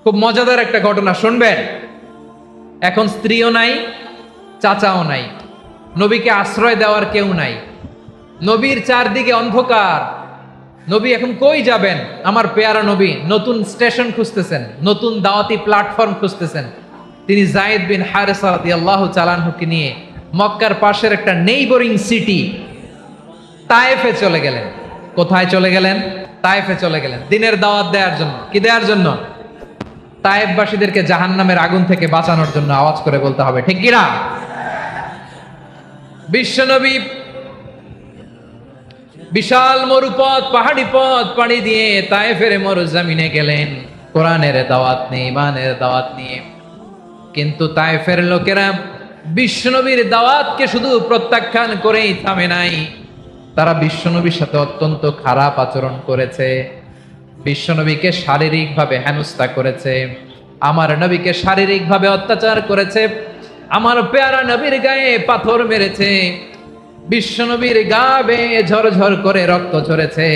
খুব মজাদার একটা ঘটনা শুনবেন। এখন স্ত্রীও নাই, চাচাও নাই, নবীকে আশ্রয় দেওয়ার কেউ নাই, নবীর চারদিকে অন্ধকার। নবী এখন কই যাবেন? আমার পেয়ারা নবী নতুন স্টেশন খুঁজতেছেন, নতুন দাওয়াতি প্ল্যাটফর্ম খুঁজতেছেন। তিনি যায়েদ বিন হারেসা রাদিয়াল্লাহু তাআলা আনহুকে নিয়ে মক্কার পাশের একটা নেইবরিং সিটি তায়েফে চলে গেলেন। কোথায় চলে গেলেন? তায়েফে চলে গেলেন দিনের দাওয়াত দেওয়ার জন্য। কি দেওয়ার জন্য? তায়েফবাসীদেরকে জাহান্নামের আগুন থেকে বাঁচানোর জন্য। আওয়াজ করে বলতে হবে ঠিক কিনা? বিশ্বনবী বিশাল মরুপথ, পাহাড়ি পথ পাড়ি দিয়ে তায়েফের মরুজমিনে গেলেন কোরআনের দাওয়াত নিয়ে, ইমানের দাওয়াত নিয়ে। কিন্তু তায়েফের লোকেরা বিশ্বনবীর দাওয়াতকে শুধু প্রত্যাখ্যান করেই থামে নাই, তারা বিশ্বনবীর সাথে অত্যন্ত খারাপ আচরণ করেছে। বিশ্বনবীকে শারীরিকভাবে হেনস্থা করেছে, আমার নবীকে শারীরিকভাবে অত্যাচার করেছে, আমার পেয়ারা নবীর গায়ে পাথর মেরেছে, বিশ্বনবীর গা বেয়ে ঝরঝর করে রক্ত ঝরেছে,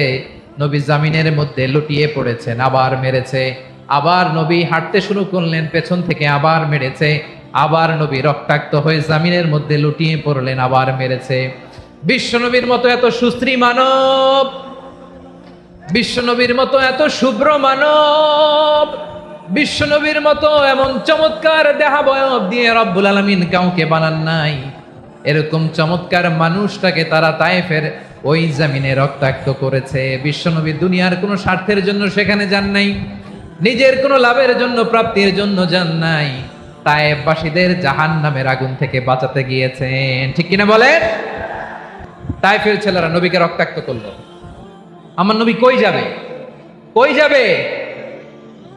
নবী জামিনের মধ্যে লুটিয়ে পড়েছেন, আবার মেরেছে, আবার নবী হাঁটতে শুরু করলেন, পেছন থেকে আবার মেরেছে, আবার নবী রক্তাক্ত হয়ে জামিনের মধ্যে লুটিয়ে পড়লেন, আবার মেরেছে। বিশ্বনবীর মতো এত সুস্ত্রী মানব, বিশ্বনবীর মতো এত শুভ্র মানব, বিশ্বনবীর মতো এমন চমৎকার দেহাবয়ব দিয়ে রব্বুল আলামিন কাউকে বানান নাই। এরকম চমৎকার মানুষটাকে তারা তায়েফের ওই জমিনে রক্তাক্ত করেছে। বিশ্বনবী দুনিয়ার কোনো স্বার্থের জন্য সেখানে যান নাই, নিজের কোনো লাভের জন্য, প্রাপ্তির জন্য যান নাই, তায়েফবাসীদের জাহান্নামের আগুন থেকে বাঁচাতে গিয়েছেন। ঠিক কিনা বলেন? তায়েফের ছেলেরা নবীকে রক্তাক্ত করলো। আমার নবী কই যাবে? কই যাবে?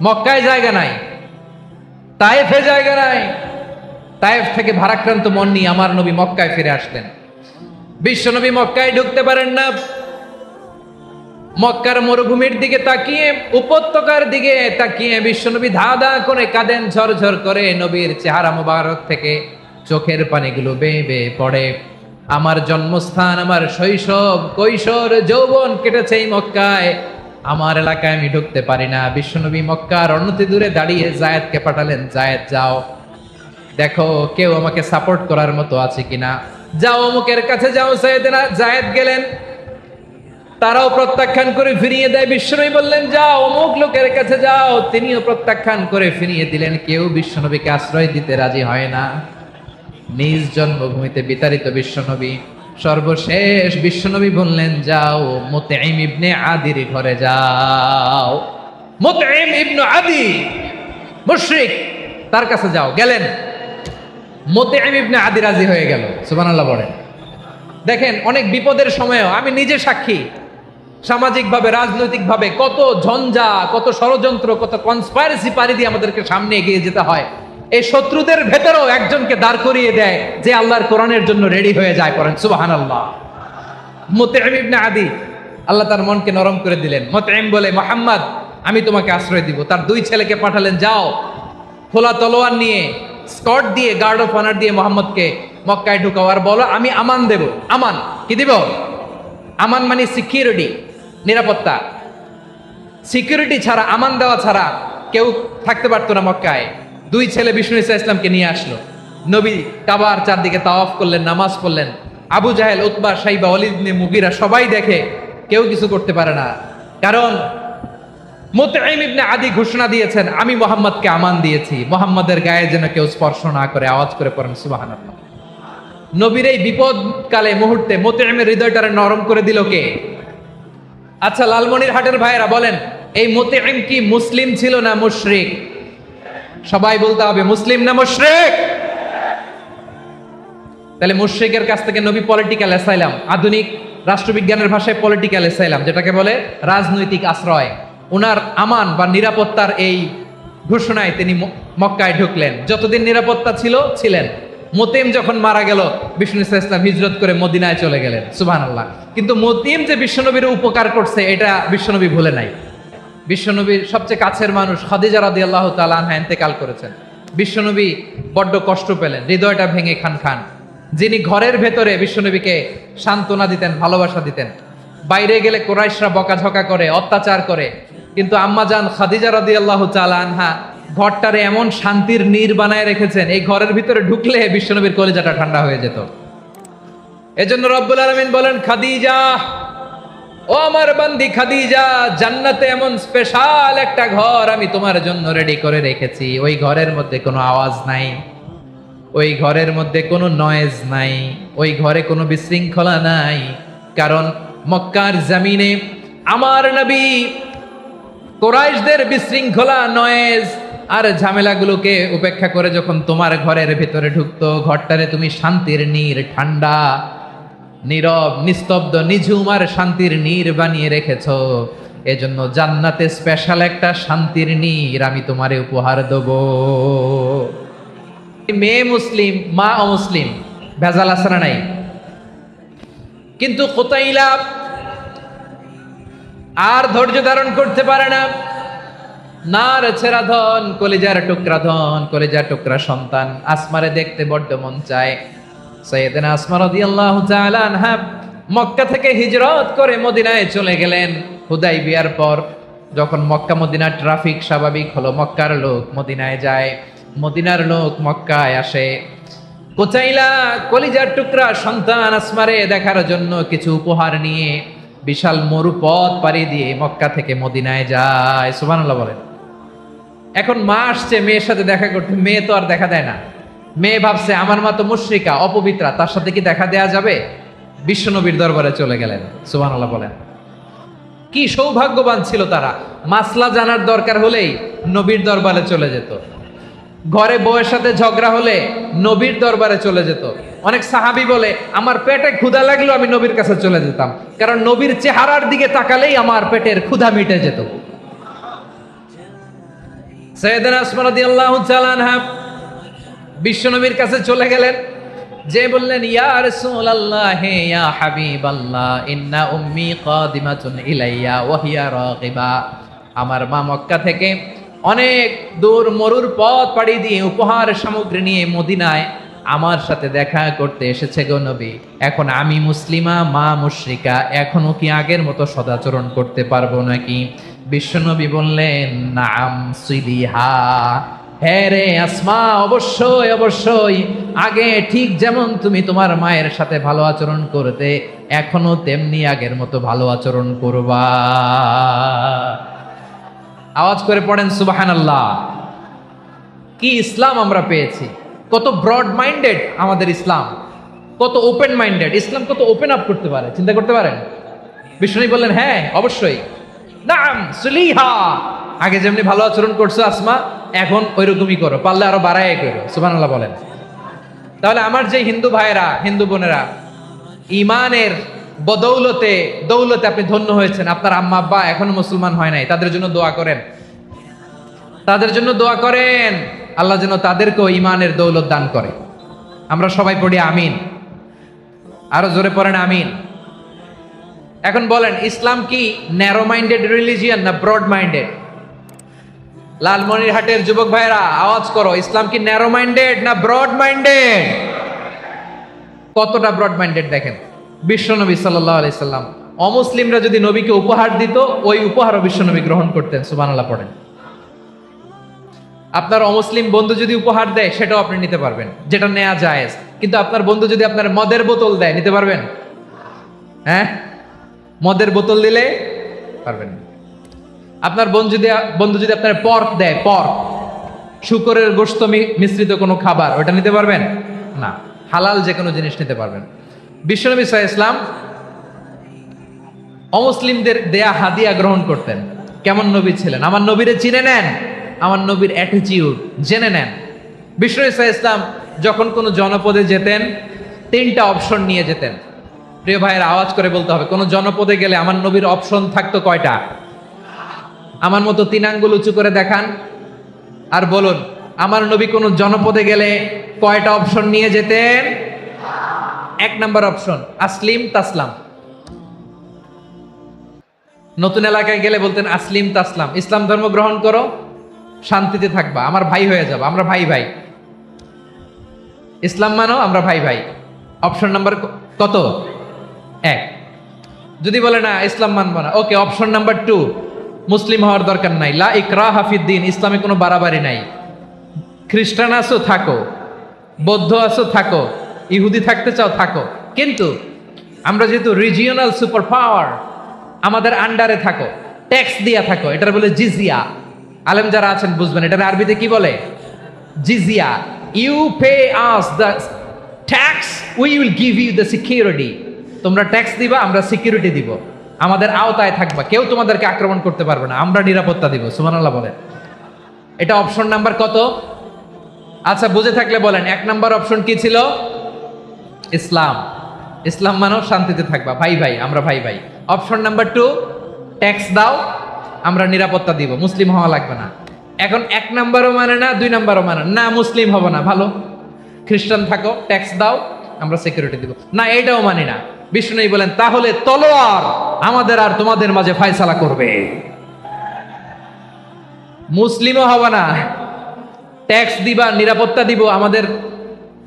মক্কায় জায়গা নাই, তায়েফে জায়গা নাই। তায়েফ থেকে ভারাক্রান্ত মন নিয়ে আমার নবী মক্কায় ফিরে আসলেন। বিশ্ব নবী মক্কায় ঢুকতে পারেন না। মক্কার মরুভূমির দিকে তাকিয়ে, উপত্যকার দিকে তাকিয়ে বিশ্বনবী ধা ধা করে কাঁদেন, ঝরঝর করে। নবীর চেহারা মোবারক থেকে চোখের পানিগুলো বেয়ে বেয়ে পড়ে। আমার জন্মস্থান, আমার শৈশব, কৈশোর, যৌবন কেটেছে এই মক্কায়, আমার এলাকায় আমি ঢুকতে পারি না। বিশ্বনবী মক্কার অনতি দূরে দাঁড়িয়ে জায়েদকে পাঠালেন, জায়েদ যাও, দেখো কেউ আমাকে সাপোর্ট করার মতো আছে কিনা, যাও অমুকের কাছে যাও। জায়েদ গেলেন, তারাও প্রত্যাখ্যান করে ফিরিয়ে দেয়। বিশ্বনবী বললেন যাও অমুক লোকের কাছে যাও, তিনিও প্রত্যাখ্যান করে ফিরিয়ে দিলেন। কেউ বিশ্বনবীকে আশ্রয় দিতে রাজি হয় না। নিজ জন্মভূমিতে বিতাড়িত বিশ্বনবী, সর্বশেষ বিশ্বনবী বললেন যাও মুতঈম ইবনে আদির ঘরে যাও। মুতঈম ইবনে আদি মুশরিক, তার কাছে যাও। গেলেন, মুতঈম ইবনে আদি রাজি হয়ে গেল। সুবহানাল্লাহ বলেন। দেখেন অনেক বিপদের সময়ও আমি নিজে সাক্ষী, সামাজিকভাবে, রাজনৈতিকভাবে কত ঝঞ্ঝা, কত ষড়যন্ত্র, কত কনস্পাইরেসি পাড়ি দিয়ে আমাদেরকে সামনে এগিয়ে যেতে হয়। এই শত্রুদের ভেতরেও একজনকে দাঁড় করিয়ে দেয় যে আল্লাহর কোরআনের জন্য রেডি হয়ে যায়। করেন সুবহানাল্লাহ। মুতঈম ইবনে আদি, আল্লাহ তার মনকে নরম করে দিলেন। মুতঈম বলে, মুহাম্মদ আমি তোমাকে আশ্রয় দিব। তার দুই ছেলেকে পাঠালেন, যাও খোলা তলোয়ার নিয়ে, স্কট দিয়ে, গার্ড অফ অনার দিয়ে মুহাম্মদকে মক্কায় ঢুকাও, আর বলো আমি আমান দেব। আমান কি দিব? আমান মানে সিকিউরিটি, নিরাপত্তা। সিকিউরিটি ছাড়া, আমান দেওয়া ছাড়া কেউ থাকতে পারতো না মক্কায়। দুই ছেলে বিষ্ণু ইসা ইসলামকে নিয়ে আসলো। নবী কাবার চারদিকে তাওয়াফ করলেন, নামাজ পড়লেন। আবু জাহেল, উতবা, শাইবা, ওয়ালিদ ইবনে মুগীরা সবাই দেখে, কেউ কিছু করতে পারে না, কারণ মুতঈম ইবনে আদি ঘোষণা দিয়েছেন আমি মুহাম্মদকে আমান দিয়েছি, মুহাম্মদের গায়ে যেন কেউ স্পর্শ না করে। আওয়াজ করে পড়েন সুবহানাল্লাহ। নবীর এই বিপদকালে মুহূর্তে মুতঈমের হৃদয়টারে নরম করে দিল কে? আচ্ছা লালমনিরহাটের ভাইয়েরা বলেন, এই মুতঈম কি মুসলিম ছিল না মুশরিক? সবাই বলতে হবে মুসলিম না মুশরিক? তাহলে মুশরিকের কাছ থেকে নবী পলিটিক্যাল অ্যাসাইলাম, আধুনিক রাষ্ট্রবিজ্ঞানের ভাষায় পলিটিক্যাল অ্যাসাইলাম, যেটাকে বলে রাজনৈতিক আশ্রয়, উনার আমান বা নিরাপত্তার এই ঘোষণায় তিনি মক্কায় ঢুকলেন। যতদিন নিরাপত্তা ছিল ছিলেন। মুতঈম যখন মারা গেল, বিষ্ণু ইসা ইসলাম হিজরত করে মদিনায় চলে গেলেন। সুবহানাল্লাহ। কিন্তু মুতঈম যে বিশ্বনবীর উপকার করছে এটা বিশ্বনবী ভুলে নাই। বিশ্বনবীর সবচেয়ে কাছের মানুষ খাদিজা রাদিয়াল্লাহু তাআলা আনহা ইন্তেকাল করেছেন। বিশ্বনবী বড্ড কষ্ট পেলেন, হৃদয়টা ভেঙে খান খান। যিনি ঘরের ভেতরে বিশ্বনবীকে সান্ত্বনা দিতেন, ভালোবাসা দিতেন, বাইরে গেলে কুরাইশরা বকাঝকা করে, অত্যাচার করে, কিন্তু আম্মাজান খাদিজা রাদিয়াল্লাহু তাআলা আনহা ঘরটারে এমন শান্তির নীর বানায় রেখেছেন, এই ঘরের ভিতরে ঢুকলে বিশ্বনবীর কলিজাটা ঠান্ডা হয়ে যেত। এজন্য রব্বুল আলামিন বলেন, খাদিজা, ও আমার বান্দি খাদিজা, জান্নাতে এমন স্পেশাল একটা ঘর আমি তোমার জন্য রেডি করে রেখেছি। ওই ঘরের মধ্যে কোনো আওয়াজ নাই, ওই ঘরের মধ্যে কোনো নয়েজ নাই, ওই ঘরে কোনো বিশৃঙ্খলা নাই। কারণ মক্কার জমিনে আমার নবী কোরাইশদের বিশৃঙ্খলা, নয়েজ আর ঝামেলাগুলোকে উপেক্ষা করে যখন তোমার ঘরের ভিতরে ঢুকতো, ঘরটারে তুমি শান্তির নীর, ঠান্ডা, নীরব, নিস্তব্ধ, নিঝুম আর শান্তির নীর বানিয়ে রেখেছ। এজন্য জান্নাতে স্পেশাল একটা শান্তির নীর আমি তোমারে উপহার দেব। মেয়ে মুসলিম, মা অমুসলিম, ভেজাল আছে না নাই? কিন্তু কুতাইলা আর ধৈর্য ধারণ করতে পারে না। নার ছেড়া ধন, কলিজার টুকরা ধন, কলিজার টুকরা সন্তান আসমারে দেখতে বড্ড মন চায়। সাইয়েদনা আসমা রাদিয়াল্লাহু তাআলা আনহা মক্কা থেকে হিজরত করে মদিনায় চলে গেলেন হুদাইবিয়ার পর। যখন মক্কা মদিনার ট্রাফিক স্বাভাবিক হলো, মক্কার লোক মদিনায় যায়, মদিনার লোক মক্কায় আসে। কুতাইলা কলিজার টুকরা সন্তান আসমারে দেখার জন্য কিছু উপহার নিয়ে বিশাল মরুপথ পাড়ি দিয়ে মক্কা থেকে মদিনায় যায়। সুবহানাল্লাহ বলেন। এখন মা আসছে মেয়ের সাথে দেখা করতে, মেয়ে তো আর দেখা দেয় না। মেয়ে ভাবছে আমার মা তো মুশরিকা, অপবিত্রা, তার সাথে কি দেখা দেয়া যাবে? বিশ্বনবীর দরবারে চলে গেলেন। সুবহানাল্লাহ বলেন। কি সৌভাগ্যবান ছিল তারা, মাসলা জানার দরকার হলেই নবীর দরবারে চলে যেত। ঘরে বউয়ের সাথে ঝগড়া হলে নবীর দরবারে চলে যেত। অনেক সাহাবী বলে, আমার পেটে ক্ষুধা লাগলো আমি নবীর কাছে চলে যেতাম, কারণ নবীর চেহারার দিকে তাকালেই আমার পেটের ক্ষুধা মিটে যেত। সাইয়েদনা আসমা রাদিয়াল্লাহু তাআলা আনহা বিশ্বনবীর কাছে চলে গেলেন, যে বললেন, ইয়া রাসূলুল্লাহ, ইয়া হাবিবাল্লাহ, ইন্না উম্মি কাদিমাতুন ইলাইয়া ওয়া হিয়া রাগিবা। আমার মা মক্কা থেকে অনেক দূর মরুর পথ পাড়ি দিয়ে উপহার সামগ্রী নিয়ে মদিনায় আমার সাথে দেখা করতে এসেছে গো নবী। এখন আমি মুসলিমা, মা মুশরিকা, এখনো কি আগের মতো সদাচরণ করতে পারবো নাকি? বিশ্বনবী বললেন, নাম সিলিহা, হ্যাঁ রে আসমা, অবশ্যই অবশ্যই, আগে ঠিক যেমন তুমি তোমার মায়ের সাথে ভালো আচরণ করতে, এখনো তেমনি আগের মতো ভালো আচরণ করবা। আওয়াজ করে পড়েন সুবহানাল্লাহ। কি ইসলাম আমরা পেয়েছি! কত ব্রড মাইন্ডেড আমাদের ইসলাম, কত ওপেন মাইন্ডেড ইসলাম, কত ওপেন আপ করতে পারে, চিন্তা করতে পারেন। বিষ্ণু বললেন, হ্যাঁ অবশ্যই, নাম সুলিহা, আগে যেমনি ভালো আচরণ করছো আসমা, এখন ওইরকমই করো, পারলে আরো বাড়াই করো। সুবহানাল্লাহ বলেন। তাহলে আমার যে হিন্দু ভাইয়েরা, হিন্দু বোনেরা, ইমানের বদৌলতে, দৌলতে আপনি ধন্য হয়েছেন, আপনার আম্মা আব্বা এখনো মুসলমান হয় নাই, তাদের জন্য দোয়া করেন, তাদের জন্য দোয়া করেন, আল্লাহ যেন তাদেরকেও ইমানের দৌলত দান করে। আমরা সবাই পড়ি আমিন, আরো জোরে পড়েন আমিন। এখন বলেন, ইসলাম কি ন্যারো মাইন্ডেড রিলিজিয়ান না ব্রড মাইন্ডেড? লালমনিরহাটের যুবক ভাইরা আওয়াজ করো, ইসলাম কি ন্যারো মাইন্ডেড না ব্রড মাইন্ডেড? কতটা ব্রড মাইন্ডেড দেখেন। বিশ্বনবী সাল্লাল্লাহু আলাইহি সাল্লাম অমুসলিমরা যদি নবীকে উপহার দিত, ওই উপহারও বিশ্বনবী গ্রহণ করতেন। সুবহানাল্লাহ পড়েন। আপনার অমুসলিম বন্ধু যদি উপহার দেয়, সেটাও আপনি নিতে পারবেন, যেটা নেওয়া জায়েজ। কিন্তু আপনার বন্ধু যদি আপনার মদের বোতল দেয়, নিতে পারবেন? হ্যাঁ, মদের বোতল দিলে পারবেন না। আপনার বন্ধু যদি আপনার পর্ক দেয়, পর্ক, শূকরের গোশত মিশ্রিত কোনো খাবার, ওটা নিতে পারবেন না। হালাল যে কোনো জিনিস নিতে পারবেন। বিশ্বনবী সাল্লাল্লাহু আলাইহি ওয়াসাল্লাম অমুসলিমদের দেয়া হাদিয়া গ্রহণ করতেন। কেমন নবী ছিলেন! আমার নবীরে চিনে নেন, আমার নবীর অ্যাটিটিউড জেনে নেন। বিশ্বনবী সাল্লাল্লাহু আলাইহি ওয়াসাল্লাম যখন কোনো জনপদে যেতেন, 3টা অপশন নিয়ে যেতেন। প্রিয় ভাইয়ের আওয়াজ করে বলতে হবে, কোন জনপদে গেলে আমার নবীর অপশন থাকতো কয়টা? আমার মতো 3 আঙ্গুল উঁচু করে দেখান আর বলুন, আমার নবী কোন জনপদে গেলে কয়টা অপশন নিয়ে যেতেন? 1 নাম্বার অপশন, আসলিম তাসলাম। নতুন এলাকায় গেলে বলতেন আসলিম তাসলাম, ইসলাম ধর্ম গ্রহণ করো, শান্তিতে থাকবা, আমার ভাই হয়ে যাবো, আমরা ভাই ভাই। ইসলাম মানো, আমরা ভাই ভাই। অপশন নাম্বার কত? 1। যদি বলে না ইসলাম মানবো না, ওকে, অপশন নাম্বার 2, মুসলিম হওয়ার দরকার নাই, লা ইকরাহা ফিদ্দিন, ইসলামে কোনো বাড়াবাড়ি নাই। খ্রিস্টান আছো থাকো, বৌদ্ধ আছো থাকো, ইহুদি থাকতে চাও থাকো, কিন্তু আমরা যেহেতু রিজিওনাল সুপার পাওয়ার, আমাদের আন্ডারে থাকো, ট্যাক্স দিয়া থাকো, এটার বলে জিজিয়া। আলেম যারা আছেন বুঝবেন এটার আরবিতে কি বলে, জিজিয়া। You pay us the tax, we will give you the security. তোমরা ট্যাক্স দিবা, আমরা সিকিউরিটি দিব, আমাদের আওতায় থাকবা, কেউ তোমাদেরকে আক্রমণ করতে পারবে না, আমরা নিরাপত্তা দিব। সুবহানাল্লাহ বলেন। এটা অপশন নাম্বার কত? আচ্ছা বুঝে থাকলে বলেন, 1 নাম্বার অপশন কি ছিল? ইসলাম। ইসলাম মানো শান্তিতে থাকবা, ভাই ভাই, আমরা ভাই ভাই। অপশন নাম্বার 2, ট্যাক্স দাও, আমরা নিরাপত্তা দিব, মুসলিম হওয়া লাগবে না। এখন 1 নাম্বারও মানে না, 2 নাম্বারও মানে না, মুসলিম হবো না, ভালো, খ্রিস্টান থাকো, ট্যাক্স দাও, আমরা সিকিউরিটি দিব না, এটাও মানি না। বিষ্ণু বলেন তাহলে তলোয়ার আমাদের আর তোমাদের মাঝে ফয়সালা করবে, মুসলিমও হবো না, ট্যাক্স দিবা, নিরাপত্তা দিব,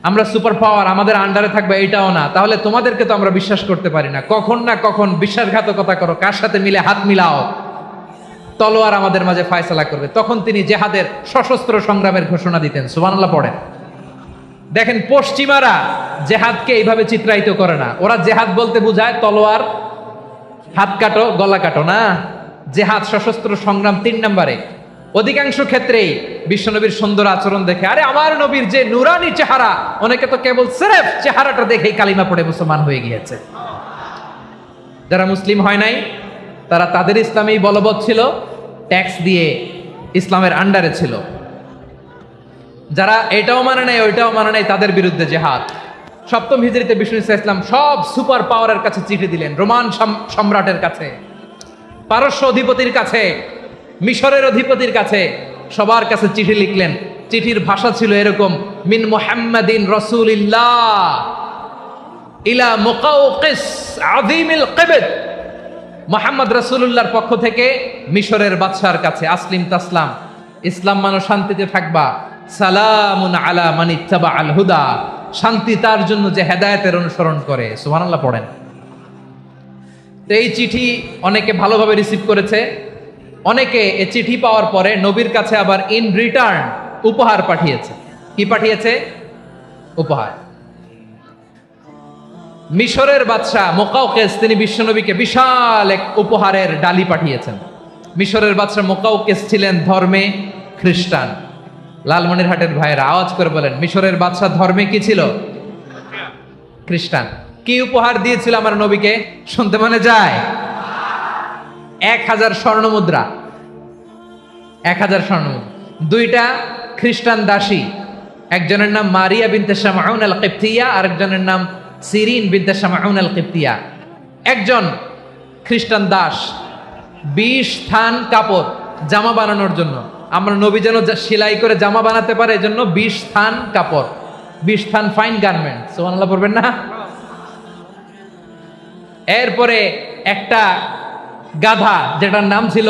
আমরা সুপার পাওয়ার, আমাদের আন্ডারে থাকবে, এটাও না। তাহলে তোমাদেরকে তো আমরা বিশ্বাস করতে পারি না, কখন না কখন বিশ্বাসঘাতকতা করো, কার সাথে মিলে হাত মিলাও, তলোয়ার আমাদের মাঝে ফয়সালা করবে। তখন তিনি জেহাদের সশস্ত্র সংগ্রামের ঘোষণা দিতেন। সুবহানাল্লাহ পড়েন। দেখেন পশ্চিমারা জেহাদকে এইভাবে চিত্রায়িত করে না, ওরা জেহাদ বলতে বোঝায় তলোয়ার, হাত কাটো, গলা কাটো না, জেহাদ সশস্ত্র সংগ্রাম 3 নম্বরে। অধিকাংশ ক্ষেত্রেই বিশ্বনবীর সুন্দর আচরণ দেখে, আরে আমার নবীর যে নুরানি চেহারা, অনেকে তো কেবল সিরেফ চেহারাটা দেখেই কালিমা পড়ে মুসলমান হয়ে গিয়েছে। যারা মুসলিম হয় নাই তারা তাদের ইসলামেই বলবৎ ছিল, ট্যাক্স দিয়ে ইসলামের আন্ডারে ছিল। যারা এটাও মানে নাই ওইটাও মানে নাই, তাদের বিরুদ্ধে জেহাদ। 7ম হিজরিতে বিষ্ণু ইসলাম সব সুপার পাওয়ারের কাছে চিঠি দিলেন, রোমান সম্রাটের কাছে, পারস্য অধিপতির কাছে, মিশরের অধিপতির কাছে, সবার কাছে চিঠি লিখলেন। চিঠির ভাষা ছিল এরকম, মিন মুহাম্মাদিন রাসূলিল্লাহ ইলা মুকাওকিস আযীমিল কিবত, মুহাম্মদ রাসূলুল্লাহর পক্ষ থেকে মিশরের বাদশার কাছে, আসলিম তাসলাম, ইসলাম মানো শান্তিতে থাকবা, সালামুন আলা মান ইত্তাবা আল হুদা, শান্তি তার জন্য যে হেদায়েতের অনুসরণ করে। সুবহানাল্লাহ পড়েন। তো এই চিঠি অনেকে ভালোভাবে রিসিভ করেছে, অনেকে এই চিঠি পাওয়ার পরে নবীর কাছে আবার ইন রিটার্ন উপহার পাঠিয়েছে। কি পাঠিয়েছে? উপহার। মিশরের বাদশা মুকাওকিস তিনি বিশ্বনবীকে বিশাল এক উপহারের ডালি পাঠিয়েছেন। মিশরের বাদশা মুকাওকিস ছিলেন ধর্মে খ্রিস্টান। লালমনিরহাটের ভাইয়েরা আওয়াজ করে বলেন, মিশরের বাদশা ধর্মে কি ছিল? খ্রিস্টান। কি উপহার দিয়েছিল আমার নবীকে? শুনতে মনে যায়? 1000 স্বর্ণমুদ্রা। 1000 স্বর্ণমুদ্রা। 2টা খ্রিস্টান দাসী, একজনের নাম মারিয়া বিনতে শামউন আল কিবতিয়া, আরেকজনের নাম সিরিন বিনতে শামউন আল কিবতিয়া। একজন খ্রিস্টান দাস 20 থান কাপড় জামা বানানোর জন্য, আমরা নবী যেন সেলাই করে জামা বানাতে পারে এজন্য 20 থান কাপড়, 20 থান ফাইন গার্মেন্ট। সুবহানাল্লাহ পড়বেন না? এরপরে একটা গাধা যেটার নাম ছিল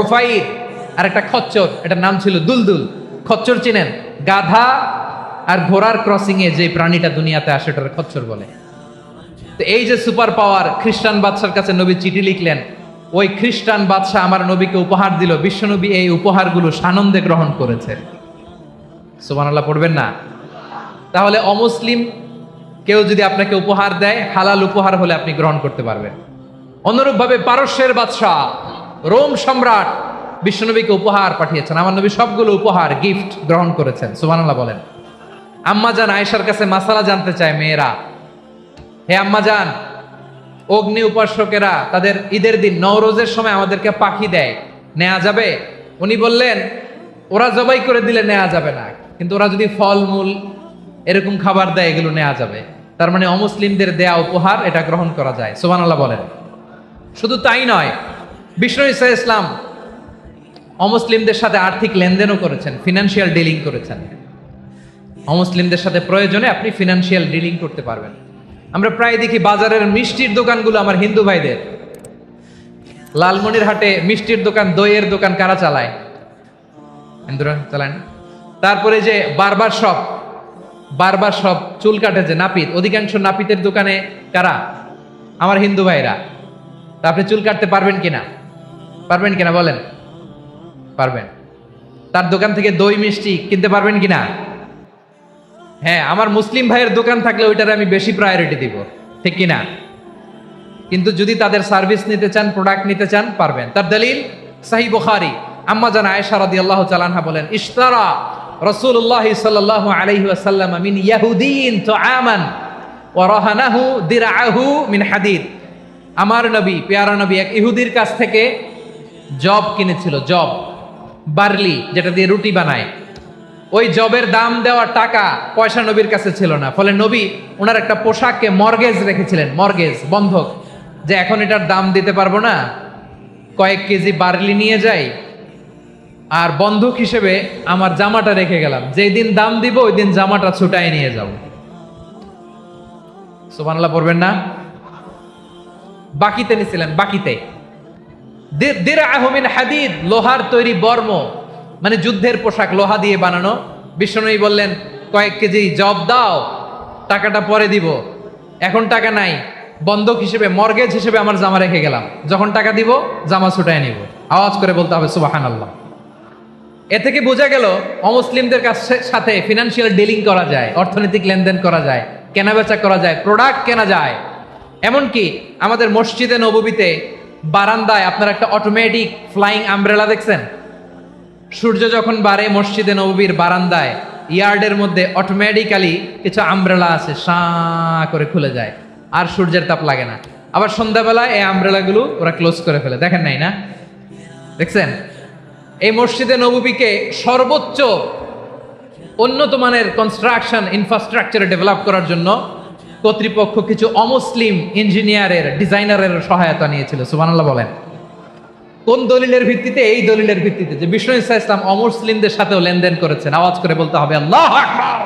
উফাইর, আর একটা খচ্চর, এটার নাম ছিল দুলদুল। খচ্চর চিনেন? গাধা আর ঘোড়ার ক্রসিং এ যে প্রাণীটা দুনিয়াতে আসে ওটার খচ্চর বলে। তো এই যে সুপার পাওয়ার খ্রিস্টান বাদশার কাছে নবী চিঠি লিখলেন, ওই খ্রিস্টান বাদশা আমার নবীকে উপহার দিল, বিশ্বনবী এই উপহারগুলো সানন্দে গ্রহণ করেছে। সুবহানাল্লাহ পড়বেন না? তাহলে অমুসলিম কেউ যদি আপনাকে উপহার দেয়, হালাল উপহার হলে আপনি গ্রহণ করতে পারবেন। অনুরূপভাবে পারস্যের বাদশা, রোম সম্রাট বিশ্বনবীকে উপহার পাঠিয়েছেন, আমার নবী সবগুলো উপহার গিফট গ্রহণ করেছেন। সুবহানাল্লাহ বলেন। আম্মাজান আয়েশার কাছে মাসালা জানতে চায় মেয়েরা, হে আম্মাজান, অগ্নি উপাসকেরা তাদের ঈদের দিন নওরোজের সময় আমাদেরকে পাখি দেয়, নেওয়া যাবে? উনি বললেন, ওরা জবাই করে দিলে নেওয়া যাবে না, কিন্তু ওরা যদি ফলমূল এরকম খাবার দেয় এগুলো নেওয়া যাবে। তার মানে অমুসলিমদের দেয়া উপহার এটা গ্রহণ করা যায়। সুবহানাল্লাহ বলেন। শুধু তাই নয়, বিষ্ণু ঈসা ইসলাম অমুসলিমদের সাথে আর্থিক লেনদেনও করেছেন, ফিনান্সিয়াল ডিলিং করেছেন। অমুসলিমদের সাথে প্রয়োজনে আপনি ফিনান্সিয়াল ডিলিং করতে পারবেন। আমরা প্রায় দেখি বাজারের মিষ্টির দোকানগুলো আমার হিন্দু ভাইদের। লালমনিরহাটে মিষ্টির দোকান, দইয়ের দোকান কারা চালায়? হিন্দুরা চালায় না? তারপরে যে বারবার শপ, চুল কাটে যে নাপিত, অধিকাংশ নাপিতের দোকানে কারা? আমার হিন্দু ভাইরা। তা আপনি চুল কাটতে পারবেন কিনা? পারবেন কিনা বলেন? পারবেন। তার দোকান থেকে দই মিষ্টি কিনতে পারবেন কিনা? হ্যাঁ, আমার মুসলিম ভাইয়ের দোকান থাকলে ওইটার আমি বেশি প্রায়োরিটি দিব, ঠিক কিনা? কিন্তু যদি তাদের সার্ভিস নিতে চান, প্রোডাক্ট নিতে চান, পারবেন। তার দলিল সহিহ বুখারী, আম্মা জান আয়েশা রাদিয়াল্লাহু তাআলা আনহা বলেন, ইশতারা রাসূলুল্লাহ সাল্লাল্লাহু আলাইহি ওয়াসাল্লাম মিন ইয়াহুদিয়িন তুআমান ওয়া রাহানাহু দিরআহু মিন হাদিদ। আমার নবী, পেয়ারা নবী এক ইহুদির কাছ থেকে জব কিনেছিল, জব, বার্লি, যেটা দিয়ে রুটি বানায়। ওই জবের দাম দেওয়ার টাকা পয়সা নবীর কাছে ছিল না, ফলে নবী ওনার একটা পোশাককে মর্গেজ রেখেছিলেন, মর্গেজ, বন্ধক, যে এখন এটার দাম দিতে পারবো না, কয়েক কেজি বার্লি নিয়ে যাই আর বন্ধক হিসেবে আমার জামাটা রেখে গেলাম, যেই দিন দাম দিব ওই দিন জামাটা ছুটাই নিয়ে যাব। সুবহানাল্লাহ পড়বেন না? বাকিতে নিছিলেন, বাকিতে। দিরআহু মিন হাদিদ, লোহার তৈরি বর্ম, মানে যুদ্ধের পোশাক, লোহা দিয়ে বানানো। বিশ্বনবী বললেন, কয়েক কেজি জব দাও, টাকাটা পরে দিব, এখন টাকা নাই, বন্ধক হিসেবে, মর্গেজ হিসেবে আমার জামা রেখে গেলাম, যখন টাকা দিব জামা ছুটায় নিব। আওয়াজ করে বলতে হবে সুবহানাল্লাহ। এ থেকে বোঝা গেল অমুসলিমদের সাথে ফিনান্সিয়াল ডিলিং করা যায়, অর্থনৈতিক লেনদেন করা যায়, কেনাবেচা করা যায়, প্রোডাক্ট কেনা যায়। এমনকি আমাদের মসজিদে নববীতে বারান্দায় আপনারা একটা অটোমেটিক ফ্লাইং আমব্রেলা দেখছেন? সূর্য যখন বাড়ে মসজিদে নববীর বারান্দায় ইয়ার্ডের মধ্যে অটোমেটিক্যালি কিছু আমব্রেলা আছে, সাঁ করে খুলে যায়, আর সূর্যের তাপ লাগে না। আবার সন্ধ্যাবেলায় এই আমব্রেলাগুলো ওরা ক্লোজ করে ফেলে, দেখেন নাই না? দেখছেন? এই মসজিদে নববীকে সর্বোচ্চ উন্নত মানের কনস্ট্রাকশন ইনফ্রাস্ট্রাকচারে ডেভেলপ করার জন্য কর্তৃপক্ষ কিছু অমুসলিম ইঞ্জিনিয়ারের, ডিজাইনারের সহায়তা নিয়েছিল। সুবহানাল্লাহ বলেন। কোন দলিলের ভিত্তিতে? এই দলিলের ভিত্তিতে যে বিষ্ণু ইসা ইসলাম অমুসলিমদের সাথেও লেনদেন করেছেন। আওয়াজ করে বলতে হবে আল্লাহু আকবার।